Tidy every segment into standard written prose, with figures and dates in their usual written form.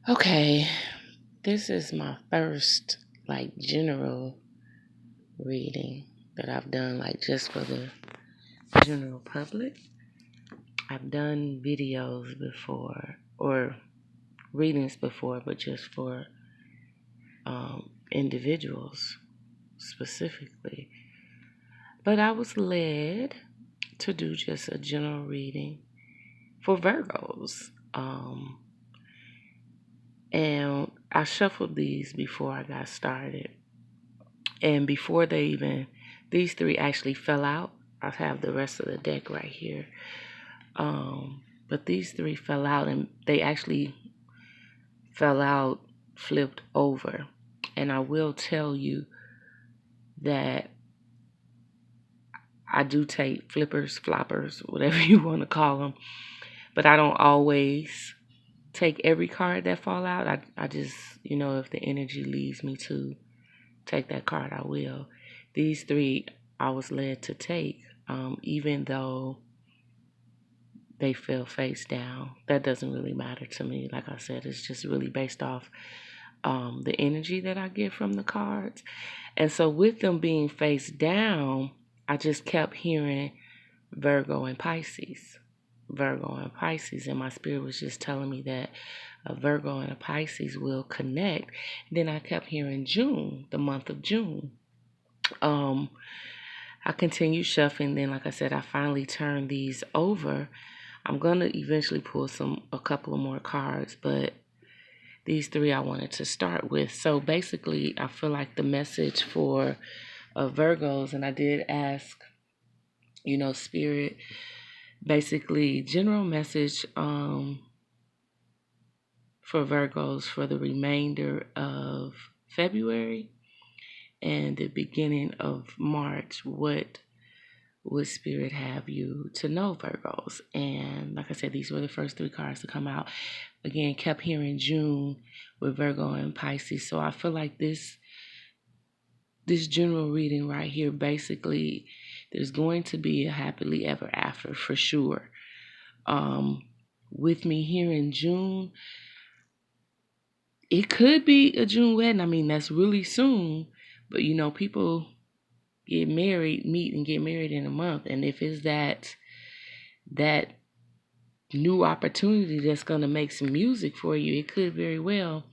Okay, this is my first general reading that I've done just for the general public. I've done videos before or readings before, but just for individuals specifically. But I was led to do just a general reading for Virgos. And I shuffled these before I got started. And before these three actually fell out. I have the rest of the deck right here. But these three fell out, and they actually fell out flipped over. And I will tell you that I do take flippers, floppers, whatever you want to call them. But I don't always take every card that fall out. I just, if the energy leads me to take that card, I will. These three I was led to take, even though they fell face down. That doesn't really matter to me. Like I said, it's just really based off the energy that I get from the cards. And so with them being face down, I just kept hearing Virgo and Pisces. Virgo and Pisces. And my spirit was just telling me that a Virgo and a Pisces will connect. And then I kept hearing June, the month of June. I continued shuffling. Then, like I said, I finally turned these over. I'm gonna eventually pull a couple of more cards, but these three I wanted to start with. So basically, I feel like the message for Virgos, and I did ask, Spirit, basically general message for Virgos for the remainder of February and the beginning of March. What would Spirit have you to know, Virgos? And like I said, these were the first three cards to come out. Again, kept hearing June with Virgo and Pisces. So I feel like this general reading right here, basically, there's going to be a happily ever after for sure. With me here in June, it could be a June wedding. I mean, that's really soon, but people get married, meet and get married in a month. And if it's that new opportunity that's going to make some music for you, it could very well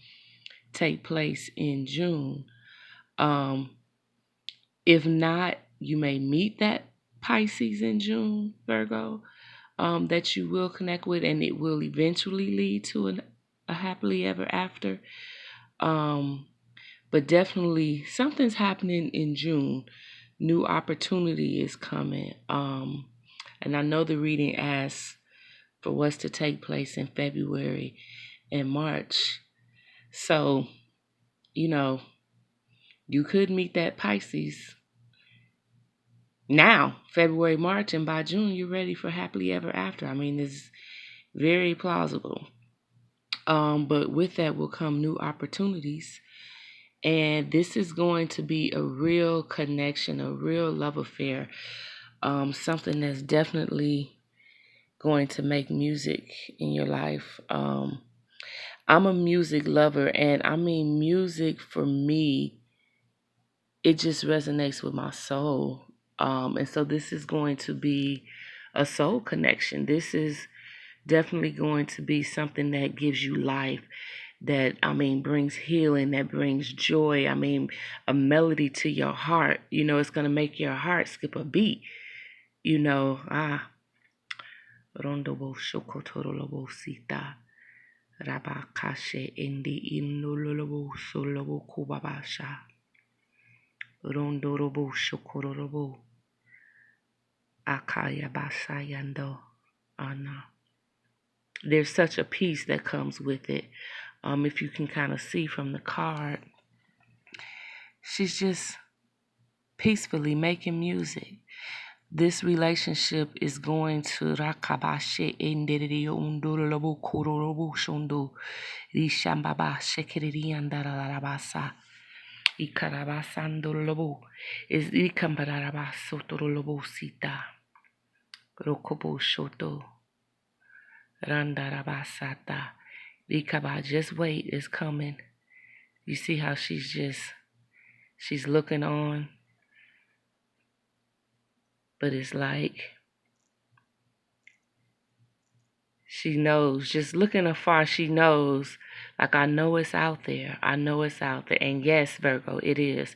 take place in June. If not, you may meet that Pisces in June, Virgo, that you will connect with, and it will eventually lead to a happily ever after. But definitely something's happening in June. New opportunity is coming. And I know the reading asks for what's to take place in February and March. So, you could meet that Pisces now, February, March, and by June, you're ready for happily ever after. I mean, it's very plausible. But with that will come new opportunities. And this is going to be a real connection, a real love affair. Something that's definitely going to make music in your life. I'm a music lover, and I mean, music for me, it just resonates with my soul. And so this is going to be a soul connection. This is definitely going to be something that gives you life, that, brings healing, that brings joy. A melody to your heart. It's going to make your heart skip a beat. Rondobo shokotorobo sita. Rabakashe indi inolobo solobo kubabasha. Rondorobo shokorobo. Akaya basayando. Ana. There's such a peace that comes with it. If you can kind of see from the card, she's just peacefully making music. This relationship is going to rakabashe enderiyo undurolobo kororobo shondo rishambaba shekeri andararabasa ikarabasandolobo is ikambararabaso torolobo sita rokobo shoto randarabasata Ikaba, just wait, it's coming. You see how she's looking on, but it's like she knows, just looking afar, she knows, like, I know it's out there. I know it's out there. And yes, Virgo, it is.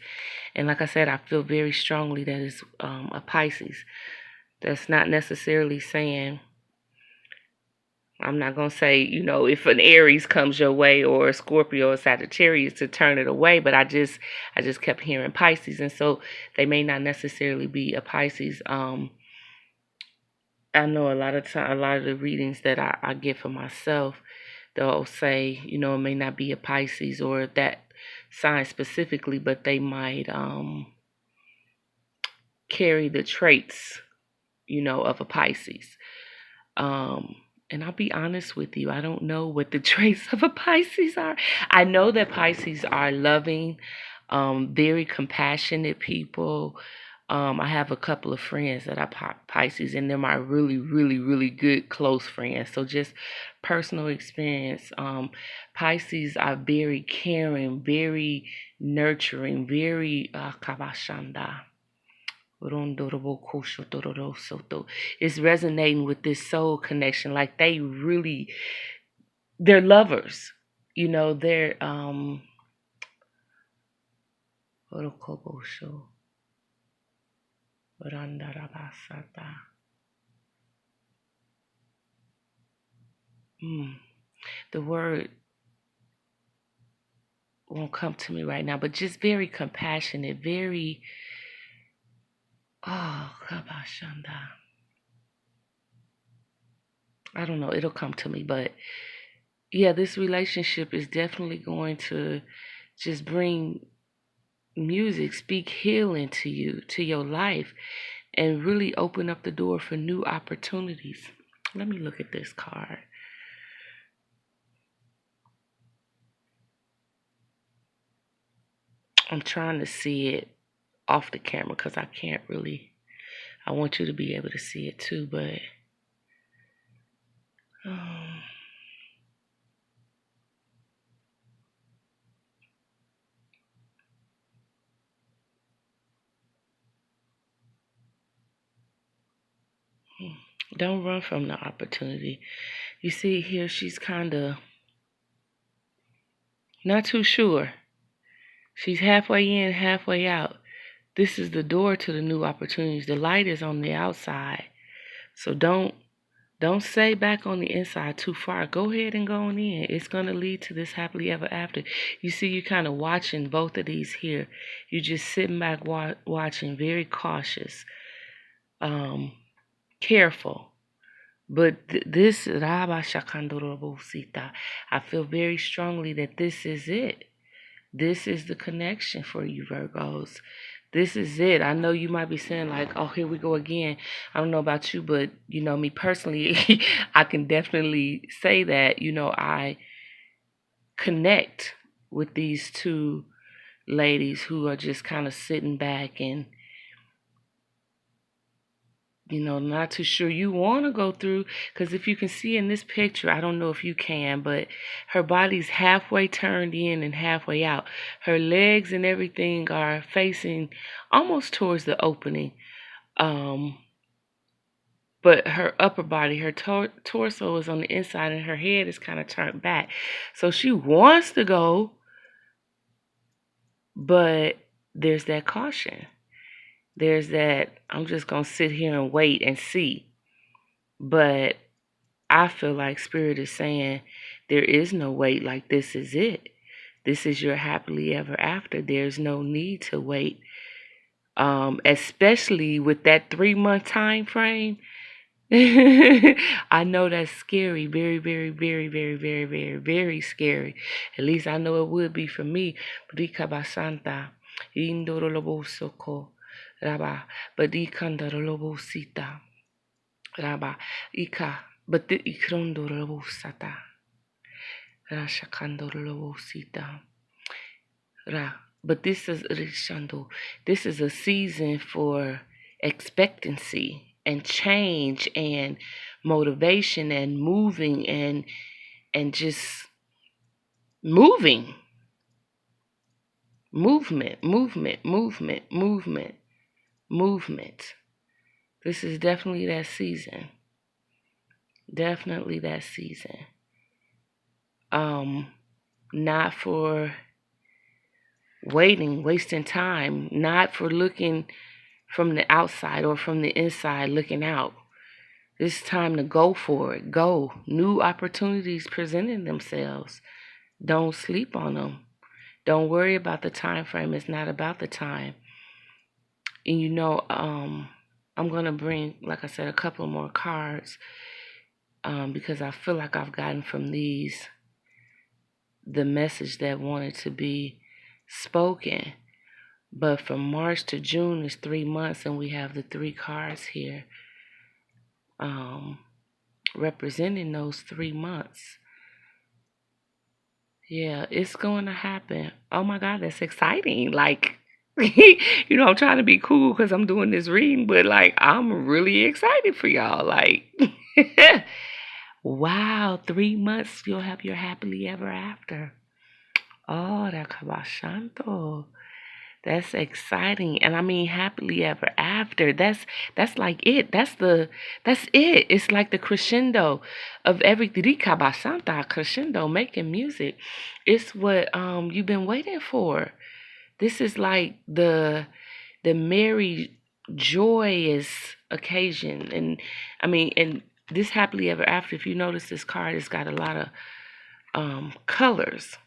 And like I said, I feel very strongly that it's a Pisces. That's not necessarily saying, I'm not going to say, if an Aries comes your way or a Scorpio or Sagittarius to turn it away, but I just kept hearing Pisces. And so they may not necessarily be a Pisces. I know a lot of the readings that I get for myself, they'll say, it may not be a Pisces or that sign specifically, but they might carry the traits, of a Pisces. And I'll be honest with you, I don't know what the traits of a Pisces are. I know that Pisces are loving, very compassionate people. I have a couple of friends that are Pisces, and they're my really, really, really good close friends. So just personal experience. Pisces are very caring, very nurturing, very kabashanda. It's resonating with this soul connection. Like they're lovers. They're the word won't come to me right now, but just very compassionate, very kabashanda. I don't know, it'll come to me, but yeah, this relationship is definitely going to just bring music, speak healing to you, to your life, and really open up the door for new opportunities. Let me look at this card. I'm trying to see it off the camera because I can't really. I want you to be able to see it too, but don't run from the opportunity. You see here, she's kind of not too sure. She's halfway in, halfway out. This is the door to the new opportunities. The light is on the outside. So don't stay back on the inside too far. Go ahead and go on in. It's going to lead to this happily ever after. You see, you're kind of watching both of these here. You're just sitting back watching, very cautious, careful. But this, I feel very strongly that this is it. This is the connection for you, Virgos. This is it. I know you might be saying like, oh, here we go again. I don't know about you, but, me personally, I can definitely say that, I connect with these two ladies who are just kind of sitting back and, not too sure you want to go through. Because if you can see in this picture, I don't know if you can, but her body's halfway turned in and halfway out. Her legs and everything are facing almost towards the opening. But her upper body, her torso is on the inside and her head is kind of turned back. So she wants to go, but there's that caution. There's that, I'm just going to sit here and wait and see. But I feel like Spirit is saying there is no wait, like this is it. This is your happily ever after. There's no need to wait. Especially with that 3-month time frame. I know that's scary. Very, very, very, very, very, very, very scary. At least I know it would be for me. Santa. Raba, Badikandalobosita, Raba, Ika, but the Ikrondorobosata, Rashakandorobosita, Ra. But this is Rishando. This is a season for expectancy and change and motivation and moving and just moving, movement, movement, movement, movement, movement. This is definitely that season. Definitely that season. Um, Not for waiting, wasting time, not for looking from the outside or from the inside looking out. It's time to go for it. Go. New opportunities presenting themselves. Don't sleep on them. Don't worry about the time frame. It's not about the time. And I'm going to bring, like I said, a couple more cards because I feel like I've gotten from these the message that wanted to be spoken. But from March to June is 3 months, and we have the 3 cards here representing those 3 months. Yeah, it's going to happen. Oh my God, that's exciting. Like, I'm trying to be cool because I'm doing this reading, but like, I'm really excited for y'all. Like, wow, 3 months, you'll have your happily ever after. Oh, that kabashanto. That's exciting. And I mean happily ever after. That's like it. That's it. It's like the crescendo of everything. Rikabasanta crescendo, making music. It's what you've been waiting for. This is like the merry joyous occasion. And this happily ever after, if you notice this card, it's got a lot of colors,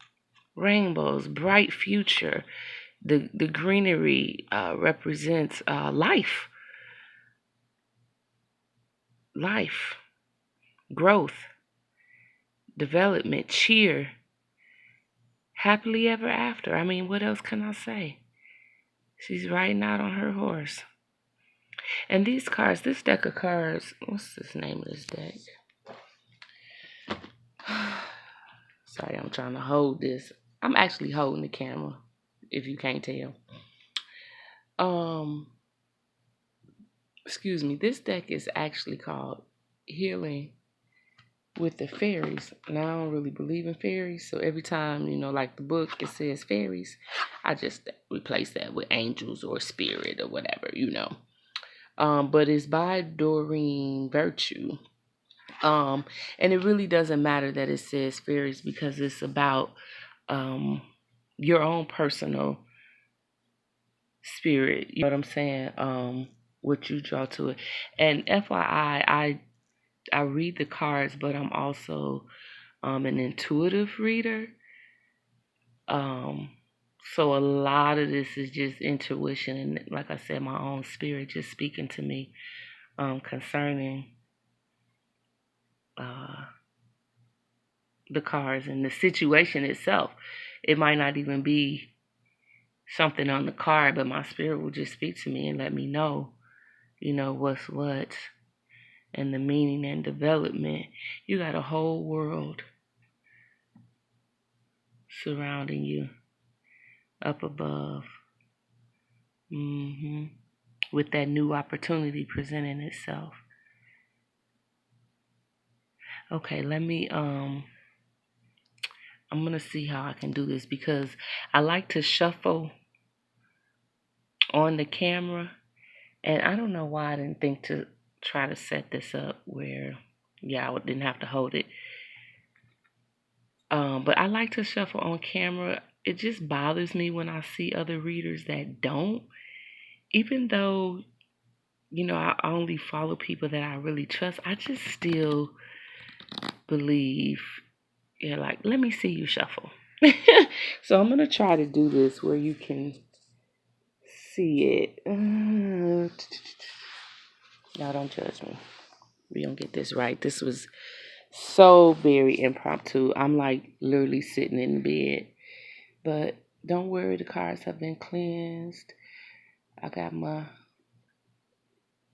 rainbows, bright future. The greenery represents life, growth, development, cheer, happily ever after. I mean, what else can I say? She's riding out on her horse. And these cards, this deck of cards, what's this name of this deck? Sorry, I'm trying to hold this. I'm actually holding the camera, if you can't tell. Excuse me, this deck is actually called Healing with the Fairies. And I don't really believe in fairies, so every time, like the book, it says fairies, I just replace that with angels or spirit or whatever. But it's by Doreen Virtue. And it really doesn't matter that it says fairies because it's about your own personal spirit. You know what I'm saying? What you draw to it. And FYI, I read the cards, but I'm also an intuitive reader. So a lot of this is just intuition, and like I said, my own spirit just speaking to me concerning the cards and the situation itself. It might not even be something on the card, but my spirit will just speak to me and let me know, what's what, and the meaning and development. You got a whole world surrounding you up above, with that new opportunity presenting itself. Okay, I'm gonna see how I can do this because I like to shuffle on the camera, and I don't know why I didn't think to try to set this up where, I didn't have to hold it. But I like to shuffle on camera. It just bothers me when I see other readers that don't, even though, I only follow people that I really trust. I just still believe, like, let me see you shuffle. So I'm going to try to do this where you can see it. Y'all don't judge me. We don't get this right. This was so very impromptu. I'm like literally sitting in the bed. But don't worry, the cards have been cleansed. I got my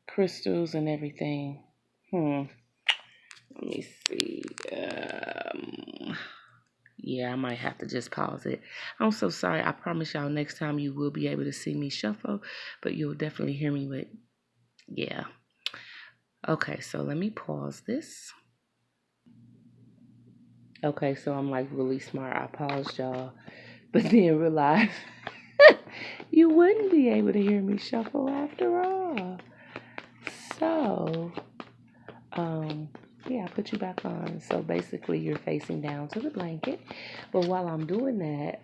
crystals and everything. Let me see. Yeah, I might have to just pause it. I'm so sorry. I promise y'all next time you will be able to see me shuffle, but you'll definitely hear me. But yeah. Okay, so let me pause this. Okay, so I'm like really smart. I paused y'all, but then realized you wouldn't be able to hear me shuffle after all. So, um, yeah, I put you back on. So basically, you're facing down to the blanket. But while I'm doing that,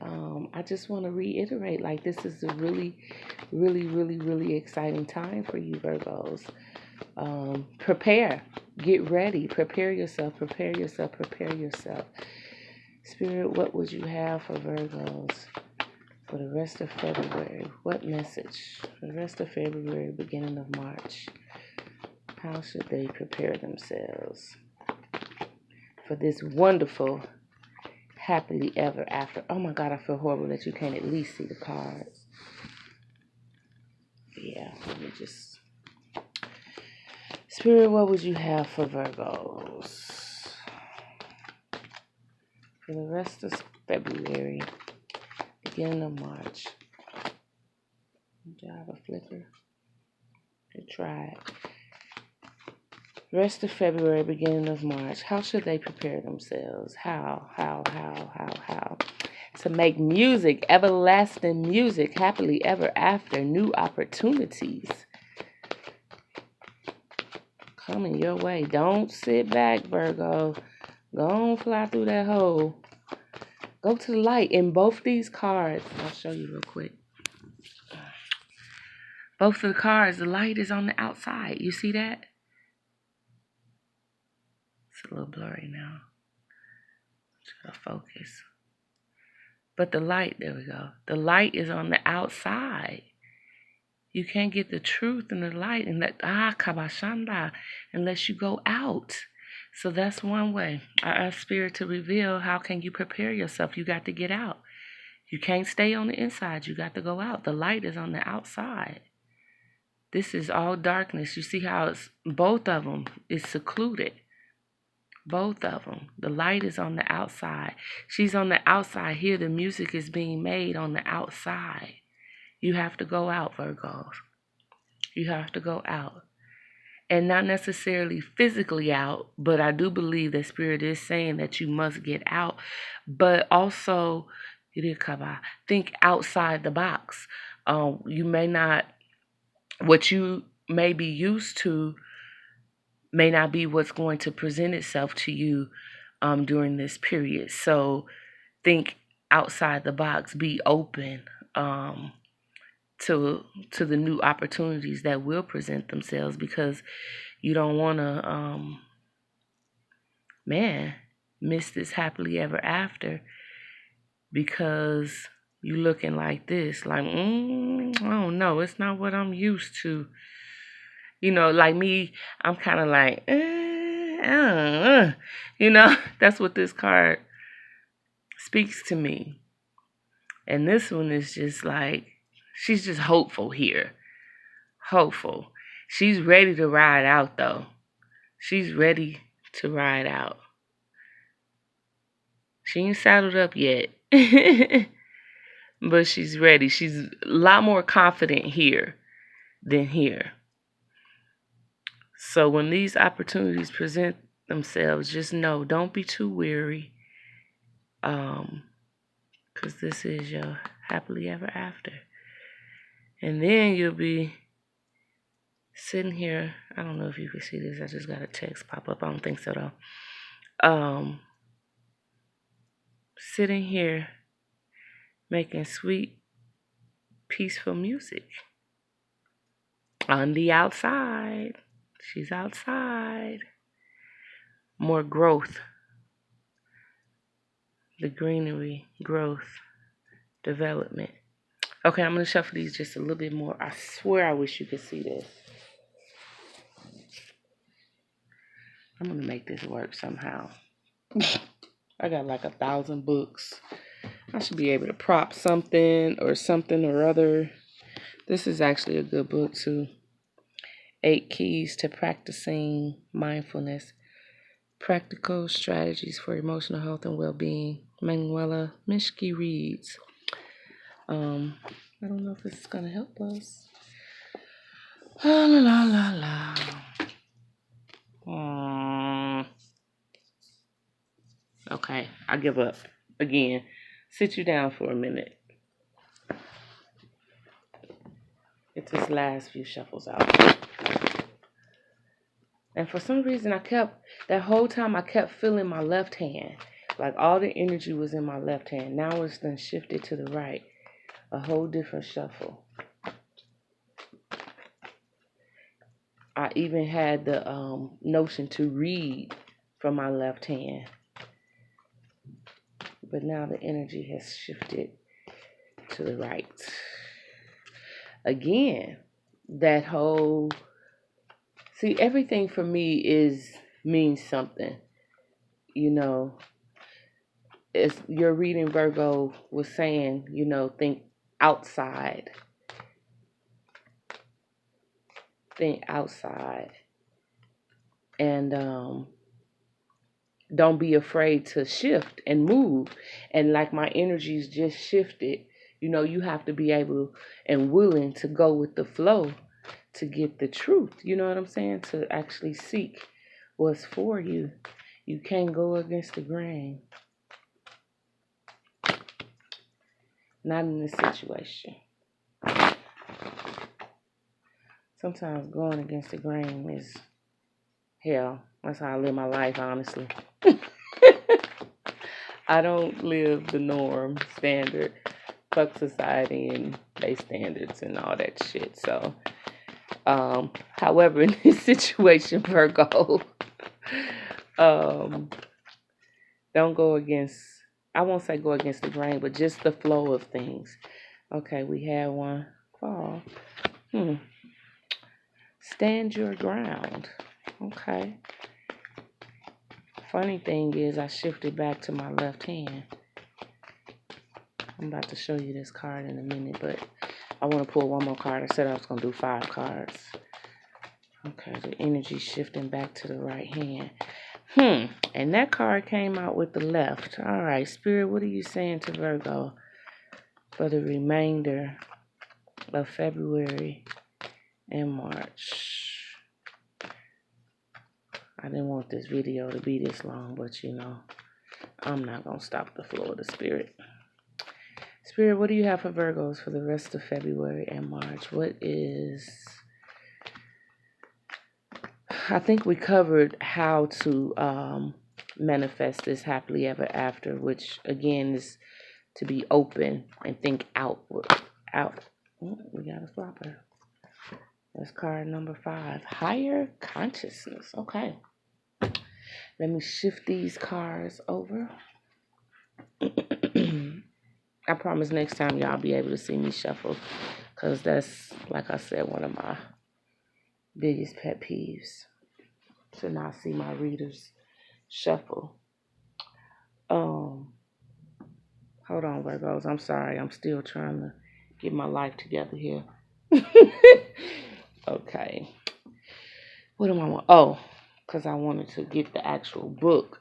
I just want to reiterate, like, this is a really, really, really, really exciting time for you, Virgos. Prepare, get ready, prepare yourself, prepare yourself, prepare yourself. Spirit, what would you have for Virgos for the rest of February? What message for the rest of February, beginning of March? How should they prepare themselves for this wonderful, happily ever after? Oh my God, I feel horrible that you can't at least see the cards. Yeah, let me just... Spirit, what would you have for Virgos for the rest of February, beginning of March? Do I have a flicker? I tried. Rest of February, beginning of March. How should they prepare themselves? How? To make music, everlasting music, happily ever after, new opportunities coming your way. Don't sit back, Virgo. Go on, fly through that hole. Go to the light. In both these cards, I'll show you real quick. Both of the cards, the light is on the outside. You see that? It's a little blurry now. Try to focus. But the light, there we go. The light is on the outside. You can't get the truth in the light and that kabashanda unless you go out. So that's one way. I ask Spirit to reveal how can you prepare yourself. You got to get out. You can't stay on the inside. You got to go out. The light is on the outside. This is all darkness. You see how it's both of them is secluded. Both of them. The light is on the outside. She's on the outside. Here the music is being made on the outside. You have to go out, Virgos. You have to go out. And not necessarily physically out, but I do believe that Spirit is saying that you must get out. But also, think outside the box. You may not, what you may be used to may not be what's going to present itself to you during this period. So think outside the box. Be open to the new opportunities that will present themselves, because you don't want to miss this happily ever after because you looking like this, like I don't know, it's not what I'm used to. You know, like me, I'm kind of like that's what this card speaks to me. And this one is just like, she's just hopeful here. Hopeful. She's ready to ride out, though. She's ready to ride out. She ain't saddled up yet. But she's ready. She's a lot more confident here than here. So when these opportunities present themselves, just know, don't be too weary. Because this is your happily ever after. And then you'll be sitting here. I don't know if you can see this. I just got a text pop up. I don't think so, though. Sitting here making sweet, peaceful music. On the outside. She's outside. More growth. The greenery, growth, development. Okay, I'm going to shuffle these just a little bit more. I swear I wish you could see this. I'm going to make this work somehow. I got like 1,000 books. I should be able to prop something or other. This is actually a good book too. 8 Keys to Practicing Mindfulness. Practical Strategies for Emotional Health and Well-Being. Manuela Mischke reads. I don't know if this is going to help us. La la la la. Okay, I give up. Again, sit you down for a minute. Get this last few shuffles out. And for some reason, that whole time I kept feeling my left hand. Like all the energy was in my left hand. Now it's then shifted to the right. A whole different shuffle. I even had the notion to read from my left hand. But now the energy has shifted to the right. Again, that whole... See, everything for me means something. You know, as your reading Virgo was saying, think outside. Think outside. And don't be afraid to shift and move. And like my energies just shifted, you have to be able and willing to go with the flow to get the truth. You know what I'm saying? To actually seek what's for you. You can't go against the grain. Not in this situation. Sometimes going against the grain is hell. That's how I live my life, honestly. I don't live the norm, standard, fuck society and they standards and all that shit. So, however, in this situation, Virgo, don't go against, I won't say go against the grain, but just the flow of things. Okay, we had one fall. Stand your ground. Okay. Funny thing is, I shifted back to my left hand. I'm about to show you this card in a minute, but I want to pull one more card. I said I was going to do 5 cards. Okay, the energy shifting back to the right hand. And that card came out with the left. All right, Spirit, what are you saying to Virgo for the remainder of February and March? I didn't want this video to be this long, but I'm not going to stop the flow of the Spirit. Spirit, what do you have for Virgos for the rest of February and March? I think we covered how to manifest this happily ever after, which again is to be open and think outward. We got a flopper. That's card number 5. Higher consciousness. Okay. Let me shift these cards over. I promise next time y'all be able to see me shuffle, because that's, like I said, one of my biggest pet peeves, to not see my readers shuffle. Hold on, Virgos. I'm sorry. I'm still trying to get my life together here. Okay. What do I want? Oh, because I wanted to get the actual book,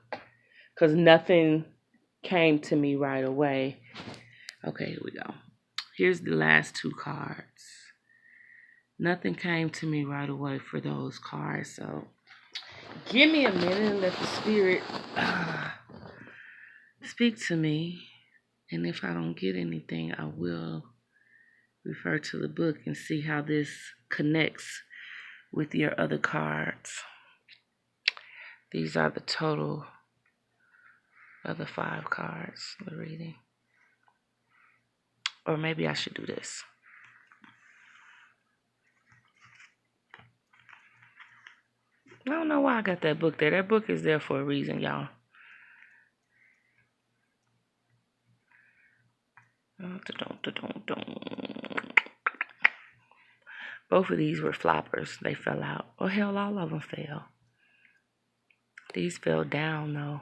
because nothing came to me right away. Okay, here we go. Here's the last 2 cards. Nothing came to me right away for those cards, so give me a minute and let the Spirit speak to me. And if I don't get anything, I will refer to the book and see how this connects with your other cards. These are the total of the 5 cards we're reading. Or maybe I should do this. I don't know why I got that book there. That book is there for a reason, y'all. Both of these were floppers. They fell out. Oh, hell, all of them fell. These fell down, though.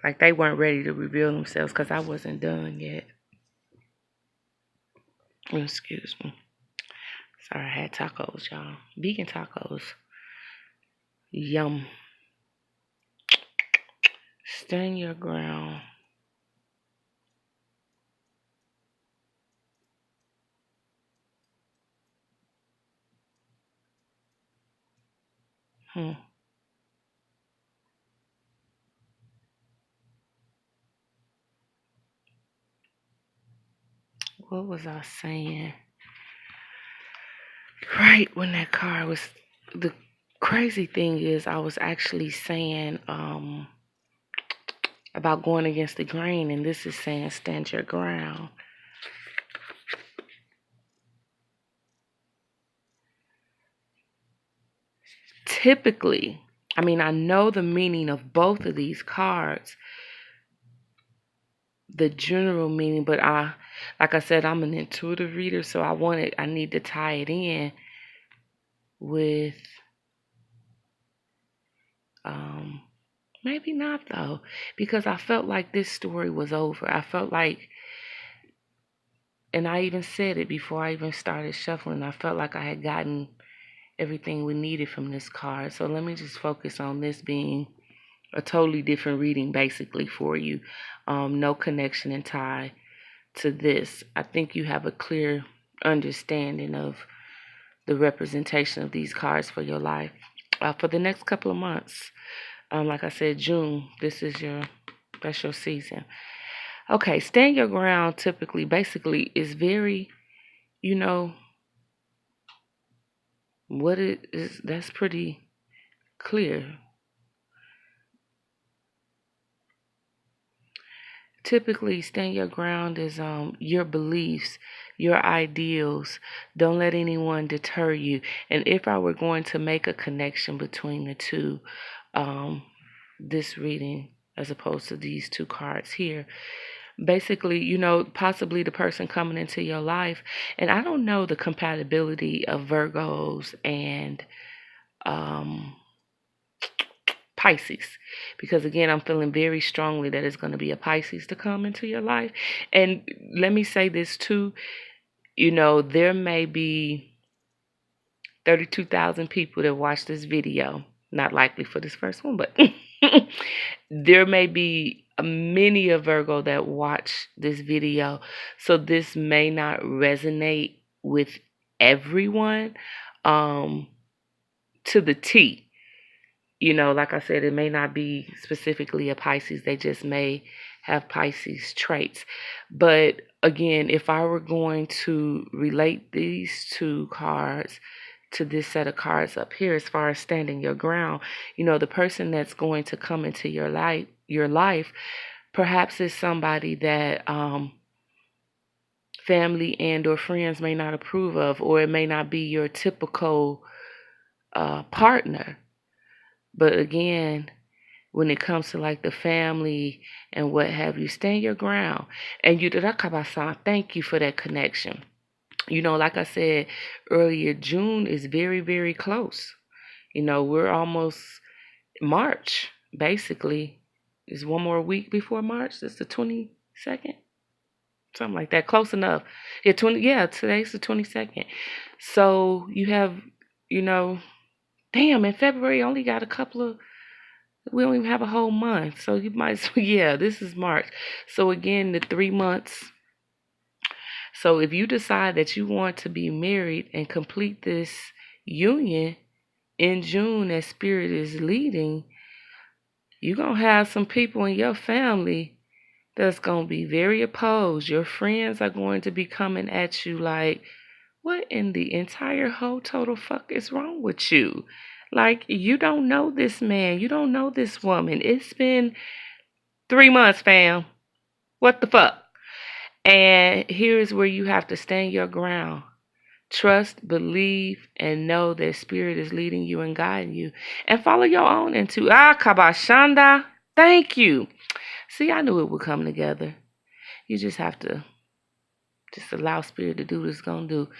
Like they weren't ready to reveal themselves because I wasn't done yet. Excuse me. Sorry, I had tacos, y'all. Vegan tacos. Yum. Stand your ground. what was I saying? Right when that card was, the crazy thing is I was actually saying about going against the grain, and this is saying stand your ground. Typically, I mean, I know the meaning of both of these cards, the general meaning, but like I said, I'm an intuitive reader, so I need to tie it in with, maybe not though, because I felt like this story was over. I felt like, and I even said it before I even started shuffling, I felt like I had gotten everything we needed from this card. So let me just focus on this being a totally different reading basically for you. No connection and tie to this. I think you have a clear understanding of the representation of these cards for your life. For the next couple of months, like I said, June, that's your season. Okay, stand your ground typically, basically, is very, what it is, that's pretty clear. Typically, stand your ground is your beliefs, your ideals. Don't let anyone deter you. And if I were going to make a connection between the two, this reading as opposed to these two cards here, basically, possibly the person coming into your life, and I don't know the compatibility of Virgos and Pisces, because again, I'm feeling very strongly that it's going to be a Pisces to come into your life. And let me say this too, there may be 32,000 people that watch this video, not likely for this first one, but there may be many a Virgo that watch this video, so this may not resonate with everyone to the T. Like I said, it may not be specifically a Pisces. They just may have Pisces traits. But again, if I were going to relate these two cards to this set of cards up here, as far as standing your ground, the person that's going to come into your life, perhaps is somebody that family and or friends may not approve of, or it may not be your typical partner. But again, when it comes to like the family and what have you, stand your ground. And thank you for that connection. Like I said earlier, June is very, very close. We're almost March, basically. It's one more week before March. It's the 22nd. Something like that. Close enough. Today's the 22nd. So you have, damn, in February only got we don't even have a whole month. So you might, this is March. So again, the 3 months. So if you decide that you want to be married and complete this union in June as Spirit is leading, you're going to have some people in your family that's going to be very opposed. Your friends are going to be coming at you like, what in the entire whole total fuck is wrong with you? Like, you don't know this man. You don't know this woman. It's been 3 months, fam. What the fuck? And here's where you have to stand your ground. Trust, believe, and know that Spirit is leading you and guiding you. And follow your own intuition. Kabashanda. Thank you. See, I knew it would come together. You just have to just allow Spirit to do what it's going to do.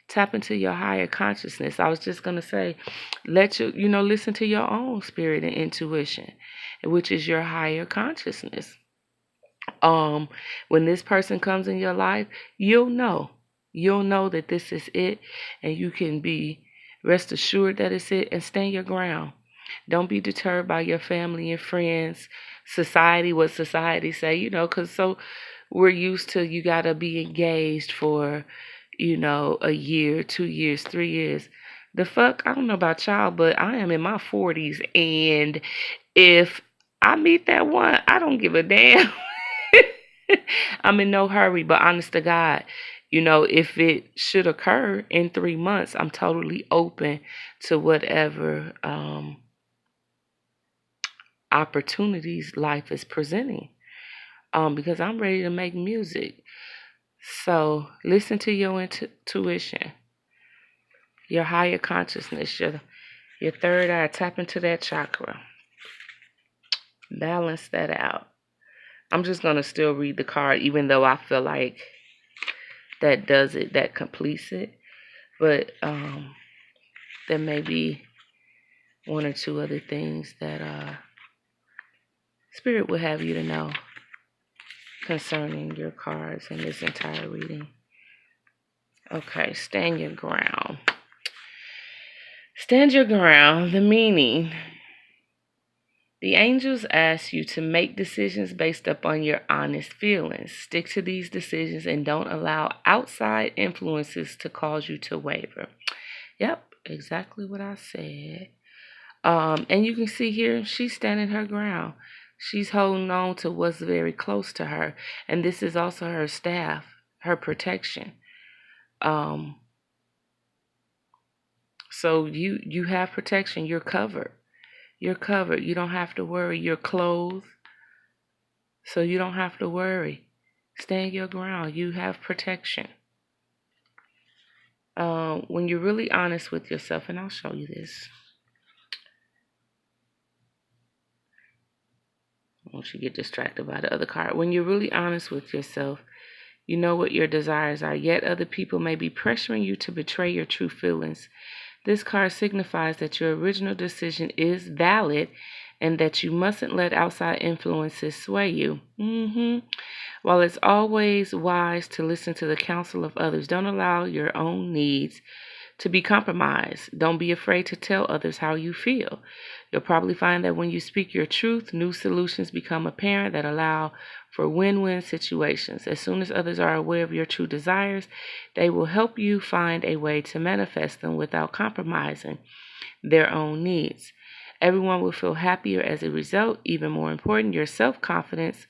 Tap into your higher consciousness. I was just going to say, let you, listen to your own spirit and intuition, which is your higher consciousness. When this person comes in your life, you'll know that this is it, and you can be rest assured that it's it, and stand your ground. Don't be deterred by your family and friends, society, what society say, because so we're used to, you got to be engaged for, a year, 2 years, 3 years. The fuck, I don't know about y'all, but I am in my 40s, and if I meet that one, I don't give a damn. I'm in no hurry, but honest to God, if it should occur in 3 months, I'm totally open to whatever opportunities life is presenting. Because I'm ready to make music. So listen to your intuition, your higher consciousness, your third eye. Tap into that chakra. Balance that out. I'm just going to still read the card, even though I feel like that does it, that completes it. But there may be one or two other things that Spirit will have you to know concerning your cards in this entire reading. Okay, stand your ground. Stand your ground. The meaning. The angels ask you to make decisions based upon your honest feelings. Stick to these decisions and don't allow outside influences to cause you to waver. Yep, exactly what I said. And you can see here, she's standing her ground. She's holding on to what's very close to her. And this is also her staff, her protection. So you have protection. You're covered. You're covered. You don't have to worry. You're clothed. So you don't have to worry. Stand your ground. You have protection. When you're really honest with yourself, and I'll show you this. Once you get distracted by the other card. When you're really honest with yourself, you know what your desires are, yet other people may be pressuring you to betray your true feelings. This card signifies that your original decision is valid and that you mustn't let outside influences sway you. While it's always wise to listen to the counsel of others, don't allow your own needs to be compromised. Don't be afraid to tell others how you feel. You'll probably find that when you speak your truth, new solutions become apparent that allow for win-win situations. As soon as others are aware of your true desires, they will help you find a way to manifest them without compromising their own needs. Everyone will feel happier as a result. Even more important, your self-confidence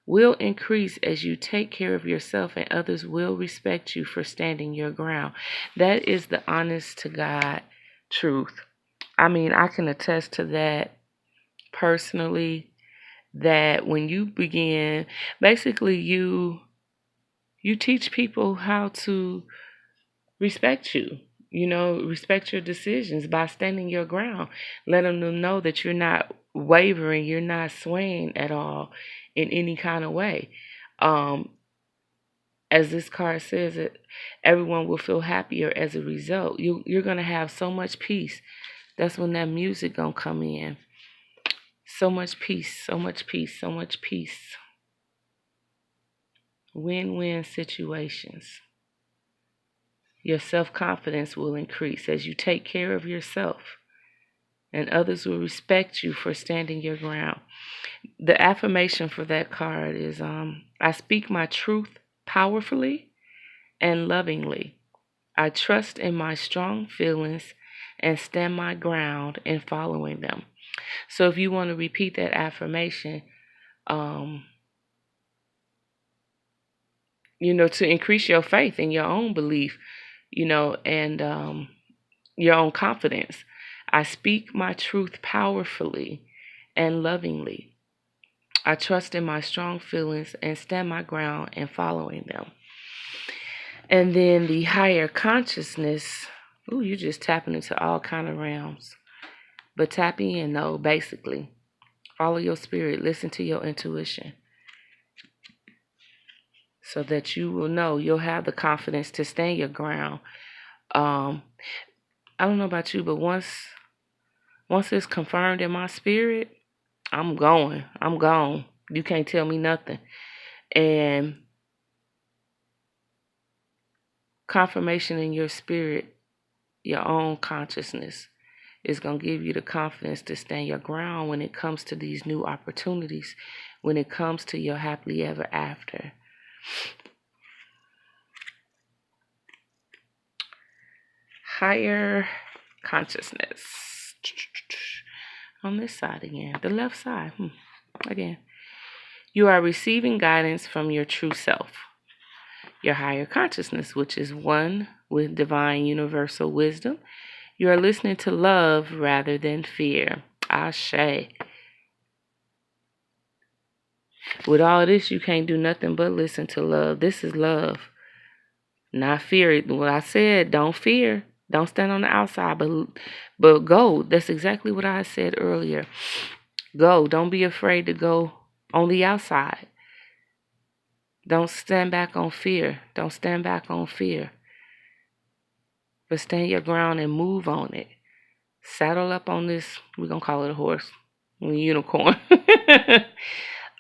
will increase as you take care of yourself, and others will respect you for standing your ground. That is the honest to God truth. I mean, I can attest to that personally, that when you begin, basically you teach people how to respect you. Respect your decisions by standing your ground. Let them know that you're not wavering, you're not swaying at all in any kind of way. As this card says, everyone will feel happier as a result. You're going to have so much peace. That's when that music going to come in. So much peace, so much peace, so much peace. Win-win situations. Your self-confidence will increase as you take care of yourself, and others will respect you for standing your ground. The affirmation for that card is, I speak my truth powerfully and lovingly. I trust in my strong feelings and stand my ground in following them. So if you want to repeat that affirmation, to increase your faith in your own belief, and your own confidence. I speak my truth powerfully and lovingly. I trust in my strong feelings and stand my ground in following them. And then the higher consciousness, you're just tapping into all kind of realms. But tap in, though, basically. Follow your spirit. Listen to your intuition. So that you will know, you'll have the confidence to stand your ground. I don't know about you, but once it's confirmed in my spirit, I'm going. I'm gone. You can't tell me nothing. And confirmation in your spirit, your own consciousness, is going to give you the confidence to stand your ground when it comes to these new opportunities, when it comes to your happily ever after. Higher consciousness. On this side again, the left side. Again. You are receiving guidance from your true self. your higher consciousness, which is one with divine universal wisdom. You are listening to love rather than fear. Ashe. With all this, you can't do nothing but listen to love. This is love, not fear. What I said, don't fear. Don't stand on the outside, but go. That's exactly what I said earlier. Go. Don't be afraid to go on the outside. Don't stand back on fear. Don't stand back on fear. But stand your ground and move on it. Saddle up on this. We're going to call it a horse. A unicorn.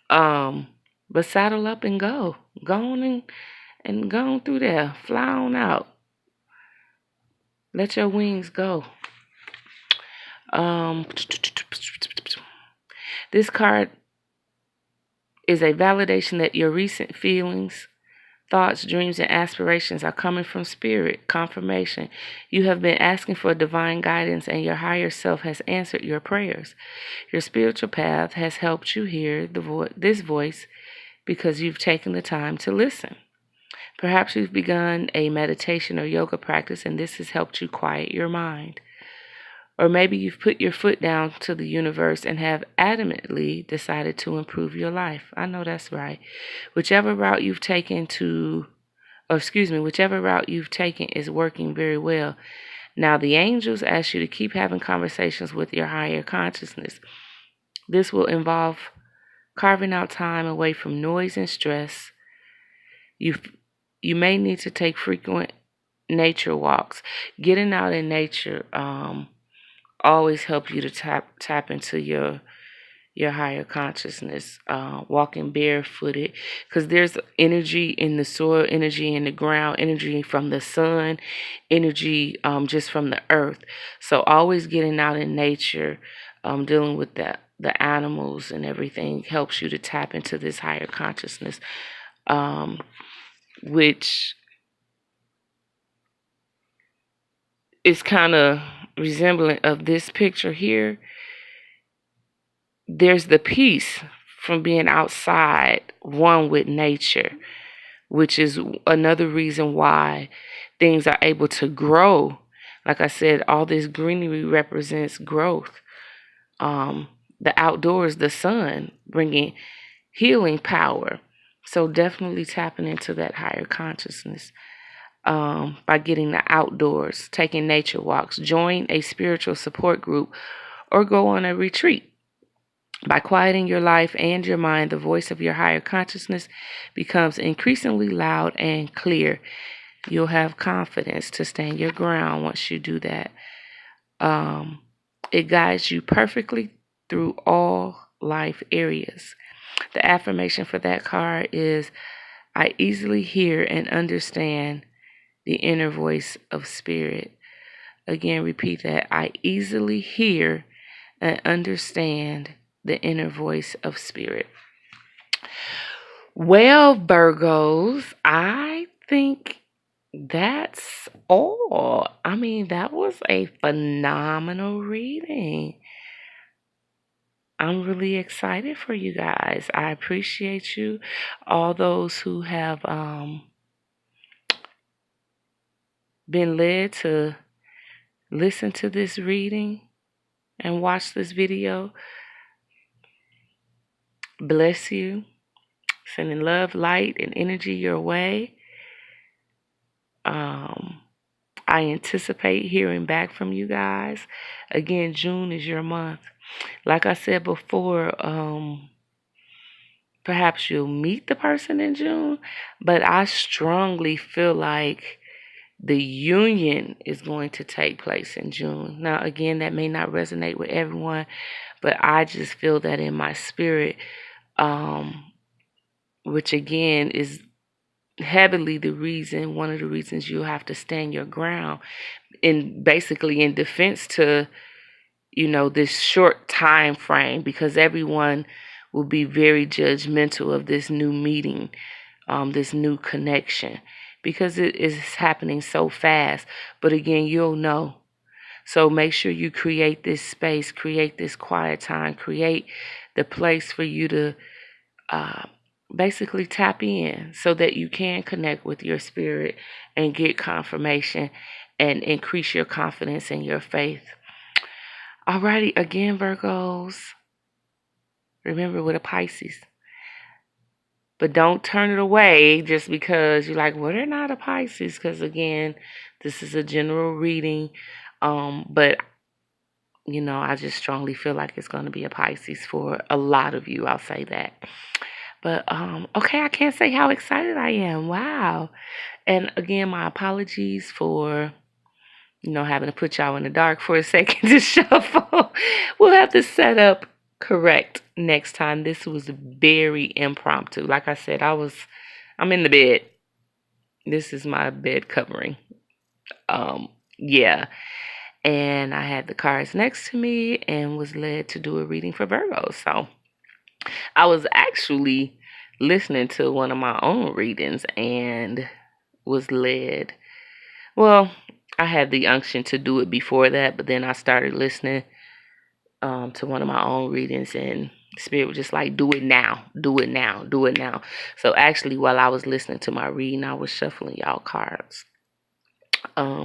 But saddle up and go. Go on and go on through there. Fly on out. Let your wings go. This card is a validation that your recent feelings, thoughts, dreams, and aspirations are coming from spirit. Confirmation. You have been asking for divine guidance, and your higher self has answered your prayers. Your spiritual path has helped you hear this voice because you've taken the time to listen. Perhaps you've begun a meditation or yoga practice, and this has helped you quiet your mind. Or maybe you've put your foot down to the universe and have adamantly decided to improve your life. I know that's right. Whichever route you've taken is working very well. Now the angels ask you to keep having conversations with your higher consciousness. This will involve carving out time away from noise and stress. You may need to take frequent nature walks. Getting out in nature always helps you to tap into your higher consciousness. Walking barefooted, because there's energy in the soil, energy in the ground, energy from the sun, energy just from the earth. So always getting out in nature, dealing with the animals and everything helps you to tap into this higher consciousness, which is kind of resembling of this picture here. There's the peace from being outside, one with nature, which is another reason why things are able to grow. Like I said, all this greenery represents growth. The outdoors, the sun, bringing healing power. So definitely tapping into that higher consciousness by getting the outdoors, taking nature walks, join a spiritual support group, or go on a retreat. By quieting your life and your mind, the voice of your higher consciousness becomes increasingly loud and clear. You'll have confidence to stand your ground once you do that. It guides you perfectly through all life areas. The affirmation for that card is, I easily hear and understand the inner voice of spirit. Again, repeat that. I easily hear and understand the inner voice of spirit. Well, Virgos, I think that's all. I mean, that was a phenomenal reading. I'm really excited for you guys. I appreciate you, all those who have been led to listen to this reading and watch this video. Bless you. Sending love, light, and energy your way. I anticipate hearing back from you guys. Again, June is your month. Like I said before, perhaps you'll meet the person in June, but I strongly feel like the union is going to take place in June. Now, again, that may not resonate with everyone, but I just feel that in my spirit, which again is heavily one of the reasons you have to stand your ground, in basically in defense to, this short time frame, because everyone will be very judgmental of this new meeting, this new connection, because it is happening so fast. But again, you'll know. So make sure you create this space, create this quiet time, create the place for you to basically tap in so that you can connect with your spirit and get confirmation and increase your confidence and your faith. Alrighty, again, Virgos, remember with a Pisces. But don't turn it away just because you're like, well, they're not a Pisces. Because again, this is a general reading. But I just strongly feel like it's going to be a Pisces for a lot of you. I'll say that. But okay, I can't say how excited I am. Wow. And again, my apologies for having to put y'all in the dark for a second to shuffle. We'll have to set up correct next time. This was very impromptu. Like I said, I'm in the bed. This is my bed covering. Yeah. And I had the cards next to me and was led to do a reading for Virgo. So I was actually listening to one of my own readings and was led. Well, I had the unction to do it before that, but then I started listening to one of my own readings, and Spirit was just like, do it now, do it now, do it now. So actually, while I was listening to my reading, I was shuffling y'all cards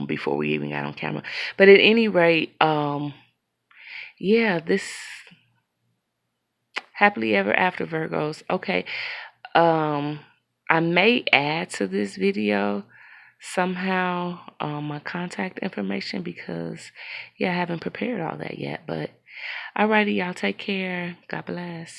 before we even got on camera. But at any rate, yeah, this happily ever after, Virgos. Okay, I may add to this video somehow my contact information because I haven't prepared all that yet. But alrighty, y'all take care. God bless.